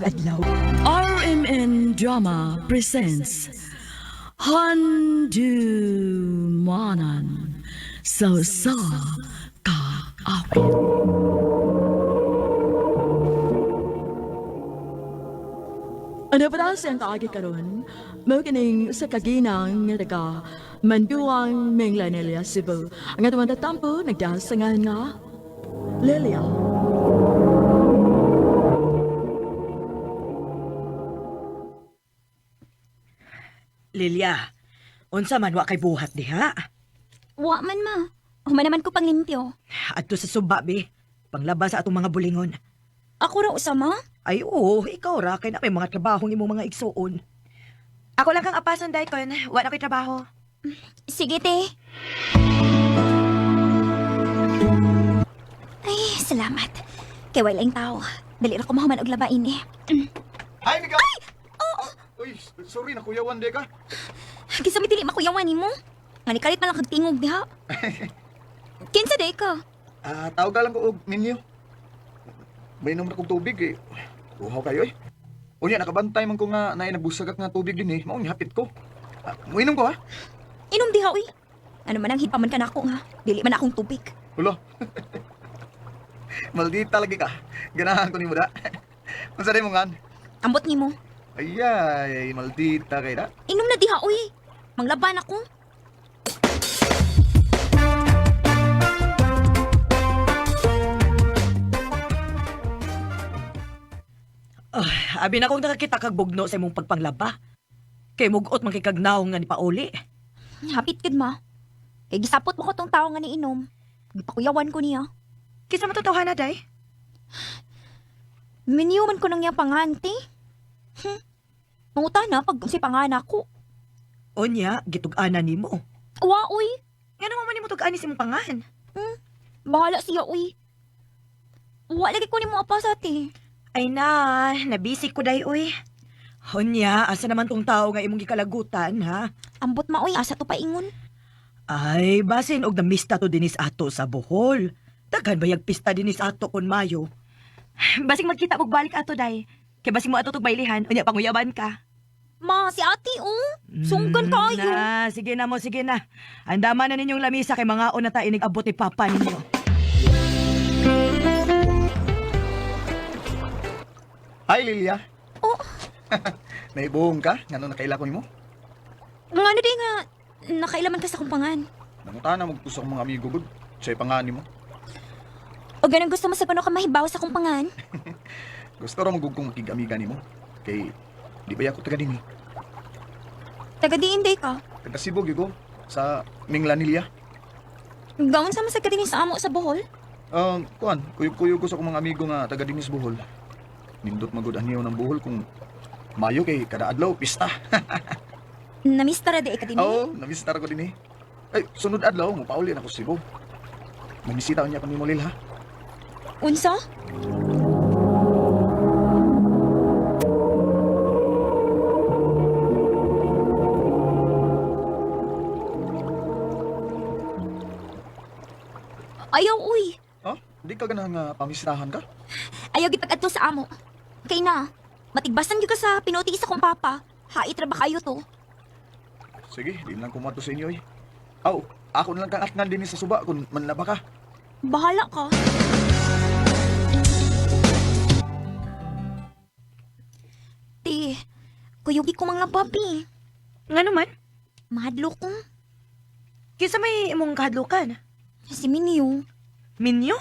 adlaw. RMN Drama presents Handumanan sa ka awit. Ano pa siyang kaagi karon? Mo kining sa kaginang nga taga Manduang Mingla Nelia Cebu. Ang atuan na tampo nagdasangan nga Lelia. Lilia, unsa man wa kay buhat diha? Wa man ma. Human naman ko panglimpyo. Adto sa suba, be. Panglaba sa atong mga bulingon. Ako ra usama? Ay, oo, ikaw ra, kay na may mga trabahong imong mga igsuon. Ako lang kang apason, Daikon. Wala ko'y trabaho. Sige, te. Ay, salamat. Kay wala yung tao. Dali ra ko mahuman og labain eh. Hi, Mika! Ay! Oh! Uy, sorry, nakuyawan di ka. Kisa may dili makuyawan nimo. Nga ni kalit man lang kag tingog diha. Kinsa day ka? Tawag ka lang ko og ninyo. May inom na kong tubig eh. Uhaw kayo eh. Unya, nakabantay man ko nga na nagbusagak nga tubig din eh. Maong hapit ko. Muinom ko ha? Inom diha uy. Ano man ang hipaman ka nako nga. Dili man akong tubig. Hulo. Maldita lagi ka. Ganahan ko ni mo da. Masaday mo nga. Ambot nimo. Ayay, maldita kayo da. Inom na diha uy. Manglaban ako. Abi na kong nakakita kag bugno sa imong pagpanglaba. Kay mugot man kay kagnaong nga ni pauli. Hapit gid ma. Kay gisapot mo ko tong tawo nga ni inom. Gipakuyawan ko niya. Kisa matutawhan na, Day? Miniuman ko nang niyang panganti. Manguta na pag si panganak ko. Unya, gitug-ana nimo. Wa uy. Nga naman man nimo tug-ani sa imong pangan. Bahala siya uy. Wa lagi ko ni mo apasati. Ay na, nabisi ko day, uy. Unya, asa naman tong tao nga imong gikalagutan, ha? Ambot ma uy, asa to paingon. Ay, basin og namista to dinis ato sa Bohol. Daghan bayag pista dinis ato kon Mayo. Basing magkita og balik ato, day. Kay basing mo ato tug bailihan, unya panguyaban ka. Ma, si ate Sunggan kayo. Na, sige na mo, sige na. Andaman na ninyong lamisa kay mga una ta inig abot ni papa ninyo. Hi, Lilia. Oh. Naibuhong ka? Nga nakaila ko ni mo? Nga ano di nga, nakailaman ka sa kumpangan. Nanguta na magpuso ang mga amigo good. Sa'y pangani mo. O ganang gusto mo sa pano ka mahibaw sa kumpangan? Gusto rin magugong makig-amiga ni mo. Kay, di ba ako taga din eh? Taga diin day ka. Taga Cebu, Gigo. Sa Mingla Nilia. Gawon sa mas kadinis sa amo sa Bohol. Kuan, kuyog-kuyog ko sa akong mga amigo nga taga Dinis Bohol. Nindot magud aniyo ng Bohol kung Mayo kay kada adlaw pista. Namistara di ka din. Oo, namistar ko din eh. Ay, sunod adlaw mo pauli na ko sa Cebu. Manisita niya kami molil ha. Unsa? Ayaw, uy. Ha? Di ka ganang pamistahan ka? Ayaw gipag adto sa amo. Kay na, matigbasan gyud ka sa pinuti sa kong papa. Hait ra ba kayo to? Sige, di lang kumato sa inyo eh. Aw, ako na lang kang atnan din sa suba kung manlaba ka. Bahala ka. Ti, kuyugi ko mga papi. Nga naman, Mahadlo ko. kisa may imong kahadlukan. Si Minyo. Minyo?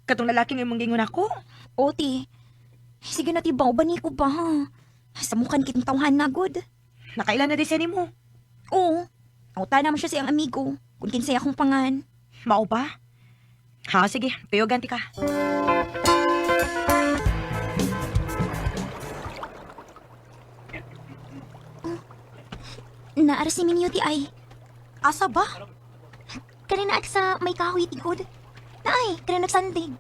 Katong lalaking imong gingon ako? O, ti. Sige na, ti, bani ko ba, ha? Sa mukhan kitang tawhan na, good. Nakailan na di siya nimo. Oo. Auta naman siya siyang amigo. Kung kinsay akong pangan. Mao ba? Ha, sige, piyoganti ka. Naara si Minyo, ti, ay. Asa ba? Kanina at sa may kahoy, ti, good. Naay, kanina nagsandig.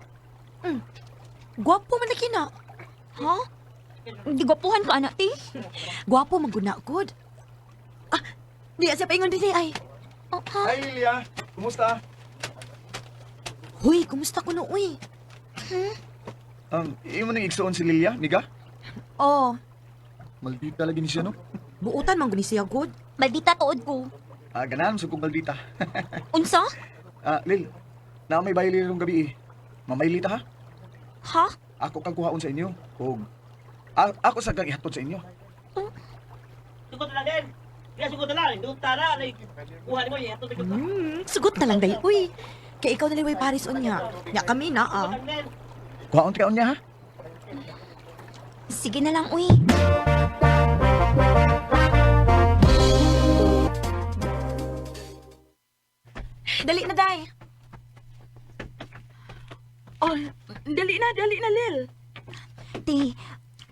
Gwapo man lagi na. Ha? Di gwapuhan ka, anak, ti. Gwapo maguna god. Di siya paingon din ay. Oh, ha? Hi Lilia, kumusta? Huy, kumusta ko no, uy? Imo nang igsuon si Lilia, miga? Oh, Maldita lagi ni siya, no? buutan man guni siya good. Maldita tuod ko. Ganahan sa kong maldita. Unsa? Lil, na may bayli rong gabi Mamaylita ha? Ha? Ako kang kuhaon sa inyo. O, ako sa kang ihatod sa inyo. Sugot na lang din. Kaya sugot na lang. Doon tara. Kuha ni mo yan. Ito sugot na. Sugot na lang day. Uy, kay ikaw naliway Paris unya. Nya kami na ah. Lang din. Kuhaon kaon niya ha? Sige na lang, uy. Dali na day. Oh, dali na, Lil. Ti,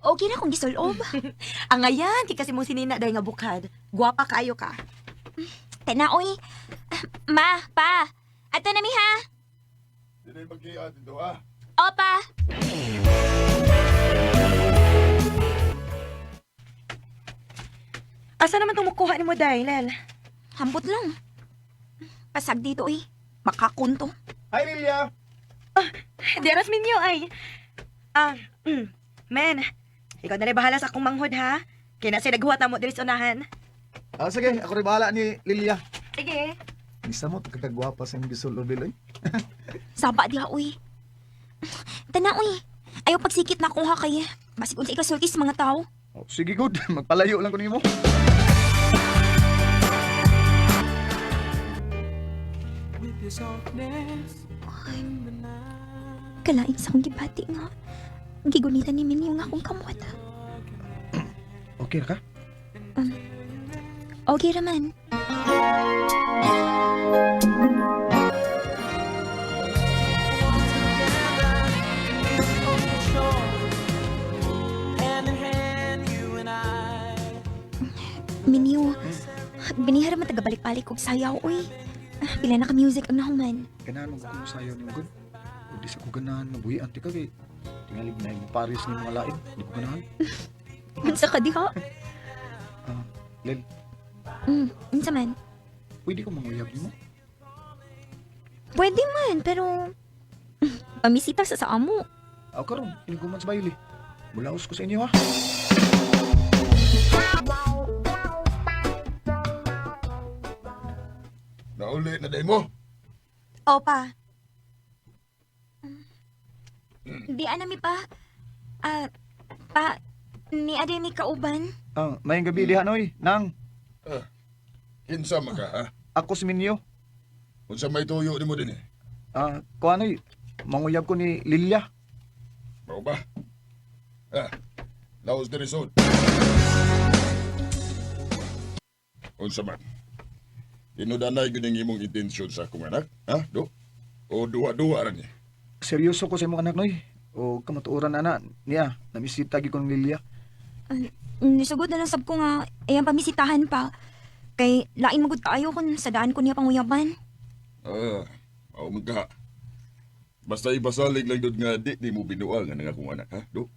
okay na kung gisulob. Ang ayan, di kasi mo sinina day nga bukad. Guwapa kaayo ka. Tena, uy. Ma, pa. Ato na mi ha. Hindi mag-iat ito, ha? Opa. Asa naman itong mukuha ni mo day, Lel? Hambot lang. Pasag dito, uy. Makakunto. Hi, Lilia! Deras minyo ay. Men, ikaw na rin bahala sa akong manghod ha. Kaya na siya naghuwat na mo diri sa unahan. Sige, ako rin bahala ni Lilia. Sige. Isa mo, kakagwapa sa yung gisul o Lil, Saba diha, uy. Tana, uy. Ayaw pagsikit na akong hakay. Basig unsa ikasulti sa mga tao. Sige, good. Magpalayo lang ko nimo. Kalain sa akong gibati nga. Gigunitan ni Min yung akong kamot. Okay na ka? Okay raman. Minyo, binihara man tagabalik-balik kog sayaw, uy. Pila na ka music ang nahuman. Ganahan mo kung sayo ni Magod. O di sa ko ganahan mabuhi anti ka kay tingalig na yung Paris ni mga lain. Di ko ganahan. Unsa ka diha? Lil, Unsa man? pwede ko manguyab ni mo. Pwede man, pero... Pamisita sa amo. Ako karon, piniguman sa bayli. Mulaos ko sa inyo ha. Nauli na day mo. Opa. Di anami pa. Pa, ni ade mi kauban. Mayang gabi diha noy, nang Kinsa maka, ha? ako si Minyo. Unsa may tuyo ni mo din, eh? Kuha noy, manguyab ko ni Lilia. Mao ba? Laos din isod. Unsa man? Inudanay gyud ang imong intensyon sa akong anak, ha? Do? O duwa-duwa ra ni? Seryoso ko sa imong anak noy. O kamatuoran na niya, namisita gi ko ni Lilia. Nisugod na lang sab ko nga, ayang pamisitahan pa. Kay lain magud kaayo kun sa daan ko niya panguyaban. Mao man ka. Basta ipasalig lang dod nga di mo binuang ang akong anak, ha? Do?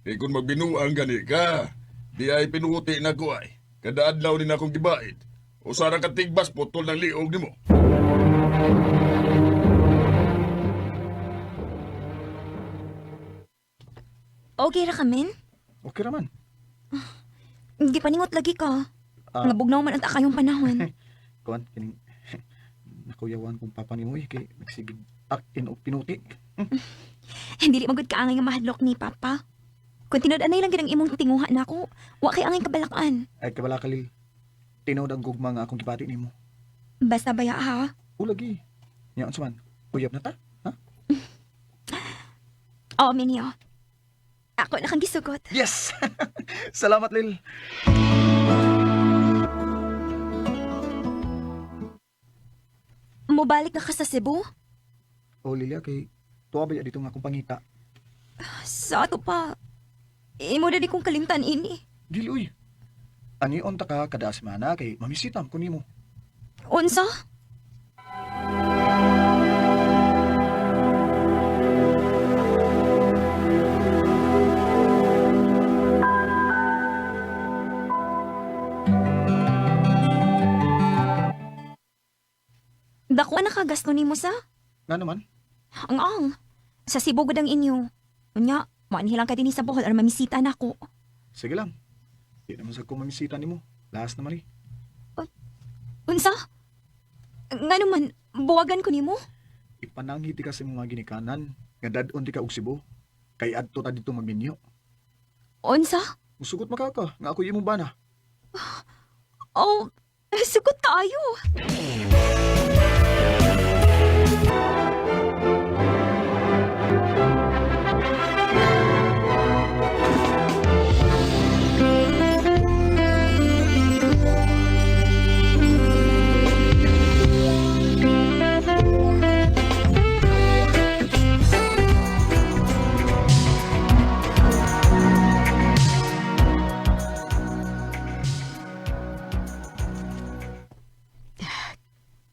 Eh kung magbinuang gani ka, di ay pinuti na ko ay. Kada adlaw din akong gibait. O sarang katigbas putol ng liog nimo. Okay ra ka, men? Okay raman. Hindi paningot lagi ka. Ah. Nga bugnaw man ang takayong panahon. Kuan kining nakuyawan kong papa ni mo kay nagsigig pinuti. Hindi magud ka angay nga mahadlok ni Papa. Kung tinud-anay lang gid ang imong tinguha nako, wa kay angay kabalakan. Ay kabala kalil. Tinod ang gugma nga akong gipati nimo. Basta baya ha. Ulagi. Nya unsa man? Uyab na ta? Ha? Oo, Minyo. Ako na kang gisugot. Yes. Salamat Lil. Mubalik na ka sa Cebu? O Lilia kay tuwa ba dito nga akong pangita. Sa ato pa. Imo na di kong kalimtan ini. Dili uy. Ani onta ka kada semana kay mamisitam ko nimo. Unsa? Dako na kagasto nimo sa? Nga naman. Ang sa Cebu gud ang inyo. Unya, maanhilang ka din sa Bohol aron mamisita nako. Sige lang. Di naman sa kumamisita ni mo. Lahas naman eh. Unsa? Nga naman, buwagan ko nimo. Ipananghi ti ka sa mga ginikanan. Nga dadon ti ka og Cebu. Kay adto ta dito magminyo. Unsa? Musugot makaka. Nga ako imong bana. Oh, sugot kaayo.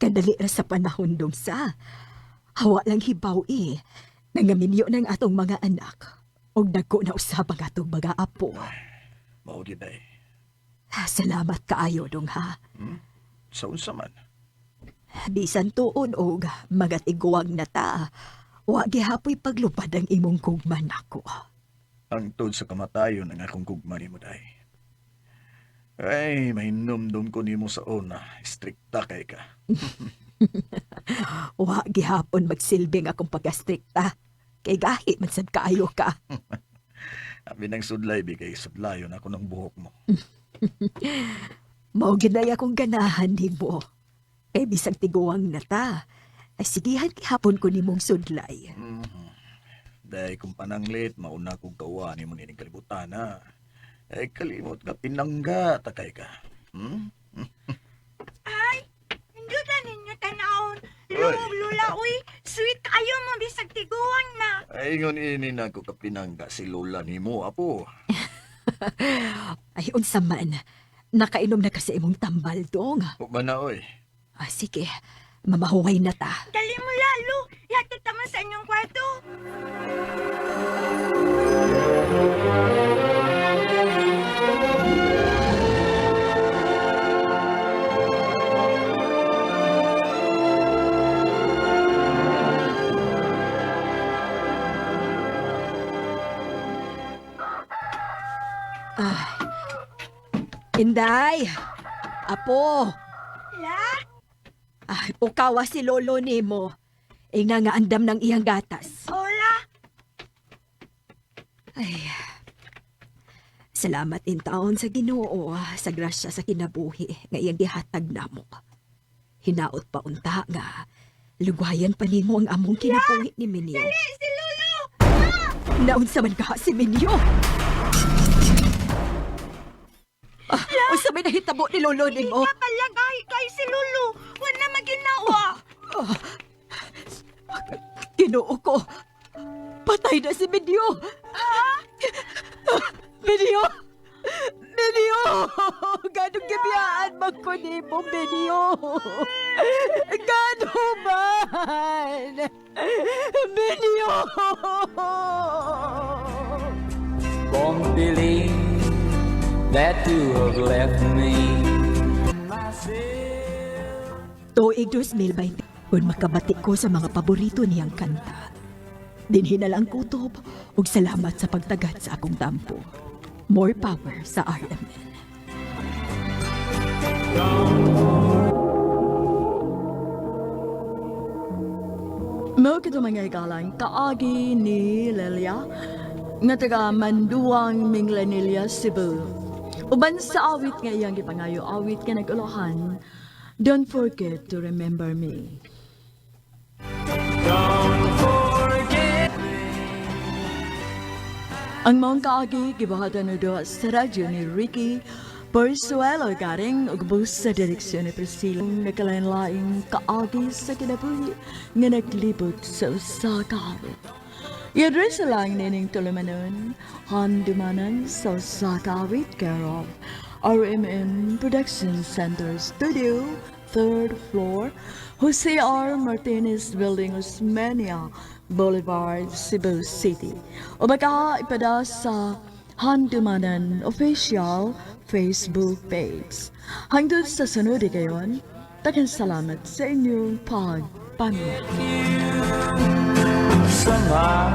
Kadali ra sa panahon dong sa. Hawa lang hibaw nangaminyo ng atong mga anak. Og dagko na usab ang atong mga apo. Mao gid ay. Salamat kaayo dong ha. Sa unsa man. Bisan tuon og magatiguang na ta. Wa gihapoy paglupad ang imong kugman ako. Tangtod sa kamatayon ang akong gugma nimo day. Ay, may numdum ko nimo sa una. Strikta kay ka. Wa gihapon magsilbing akong pagastrikta. Kay gahi man sad kaayo ka. Abi nang sudlay bigay sudlayon ako ng buhok mo. Mao ginay akong ganahan nimo. Kay bisag tiguang na ta. Ay sigihan gihapon ko nimong sudlay. Dahil kung pananglit, mauna kong kawa ni mo nining kalibutan, ha? Ay, kalimot ka, pinangga, takay ka. Hindutan ninyo tanawon. Oy. Lula, uy. Sweet kayo mo, bisag tiguan na. Ay, ngon ini na ko kapinangga si Lola ni mo, apo. Ay unsa man. Nakainom na kasi imong tambal dong. O ba na, oy? Sige, mamahuway na ta. Dali mo lalo. Yatot naman sa inyong kwarto. Inday! Apo! La? Ay, ukawa si lolo nimo. Nga nga andam ng iyang gatas. Hola? Ay, salamat in taon sa Ginoo sa grasya sa kinabuhi nga iyang gihatag namo. Hinaot pa unta nga lugwayan pa nimo ang among kinabuhi ni Minyo. Si Lolo! Naunsa man ka si Minyo? Unsa may nahitabo ni lolo nimo? Napalagay kay si Lolo. Wala maginawa. Ginoo ko. Patay na si Minyo. Minyo! Minyo! Ganong gibiyaan man ko ni mo, Minyo! Gano man! Minyo! Won't believe that you have left me. Tuig 2020, kung makabati ko sa mga paborito niyang kanta. Dinhi na lang kutob ug salamat sa pagtagat sa akong tampo. More power sa RMN. Mao kito mga igalang kaagi ni Lelia nga taga Manduang Minglanilla, Cebu. Uban sa awit nga iyang gipangayo, awit nga nag-ulahan, don't forget to remember me. Ang maong kaagi, gibuhatan na doon sa radyo ni Ricky Porzuelo garing ug bus sa direksyon ni Priscilla. Nakalain-laing kaagi sa kinabuhi nga naglibot sa usa ka hawit. I-address lang nining tulumanon, handumanan sa usa ka hawit care of RMN Production Center Studio, 3rd floor, Jose R. Martinez Building, Osmeña Boulevard, Cebu City. O baka ipada sa Handumanan Official Facebook page. Hangtod sa sunod kayon, tagang salamat sa inyong pagpamilya. Somehow